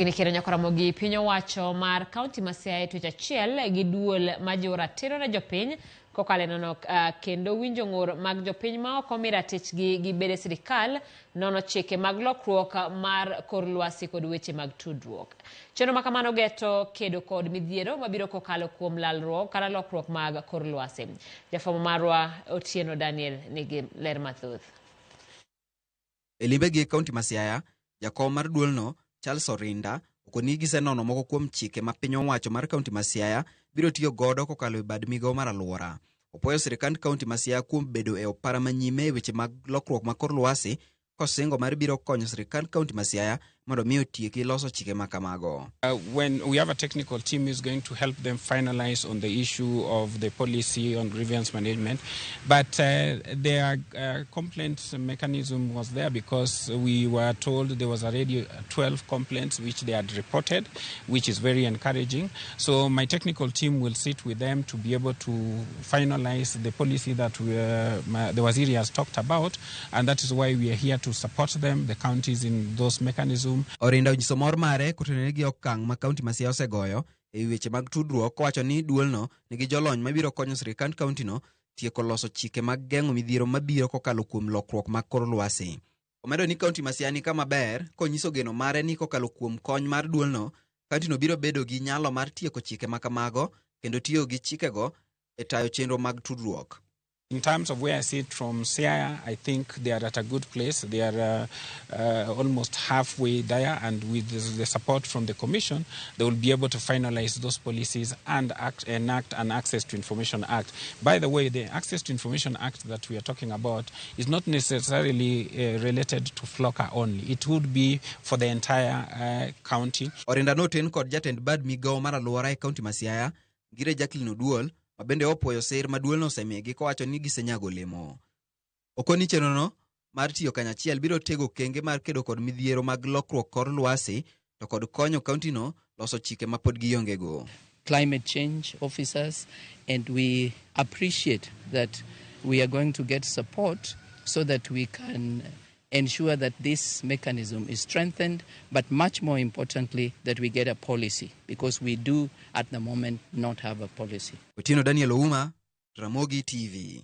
Nikiro nyako Ramogi piny owacho mar kaonti ma Siaya twech achiel gi duol ma joratiro ne jopiny kokalo nono kendo winjo ng'ur mag jopiny ma ok omi ratichgi gi bede sirikal nono chike mag lokruok mar kor lwasi kod weche mag tudruok. Chenro ma kamano geto kedo kod midhiero mabiro kokalo kuom lalruok kata lokruok mag kor lwasi. Jafwambo marwa Otieno Daniel nigi ler mathoth. E limbe gi kaonti ma Siaya, jakom mar duolno Charles Orinda okoni gisenono moko kuom chike ma piny owacho mar kaonti ma Siaya biro tiyo godo kokalo e bad migawo mar alwora. Opuoyo sirikand kaonti ma Siaya kuom bedo e opara manyime e weche mag lokruok ma kor lwasi, kosingo mar biro konyo sirikand kaonti ma Siaya mondo mi otieki loso chike ma kamago. When we have a technical team is going to help them finalize on the issue of the policy on grievance management, but their complaint mechanism was there because we were told there was already 12 complaints which they had reported, which is very encouraging. So my technical team will sit with them to be able to finalize the policy that the Waziri has talked about, and that is why we are here to support them, the counties, in those mechanisms. Orinda onyiso mor mare kotenore gi okang' ma kaonti ma Siaya osegoyo e weche mag tudruok, kowacho ni duolno nigi jolony mabiro konyo sirikand kaontino tieko loso chike mag geng'o midhiero mabiro kokalo kuom lokruok mag kor lwasi. Omedo ni kaonti ma Siaya ni kama ber konyiso geno mare ni kokalo kuom kony mar duolno, kaontino biro bedo gi nyalo mar tieko chike ma kamago kendo tiyo gi chikego e tayo chenro mag tudruok. In terms of where I sit from Siaya, I think they are at a good place. They are almost halfway there, and with the support from the Commission, they will be able to finalize those policies and enact an Access to Information Act. By the way, the Access to Information Act that we are talking about is not necessarily related to Floka only. It would be for the entire county. Orinda noten kod jatend bad migawo mar alwora e kaonti ma Siaya, Ngire Jacqueline Oduol, mabende opuoyo sir ma duolno osemigi kowacho ni gisenyago olemo. Okoni chenrono mar tiyo kanyachiel biro tego kenge mar kedo kod midhiero mag lokruok kor lwasi to kod konyo kaontino loso chike ma pod giongego. Climate change officers, and we appreciate that we are going to get support so that we can ensure that this mechanism is strengthened, but much more importantly that we get a policy, because we do at the moment not have a policy. Otieno Daniel, Ramogi TV.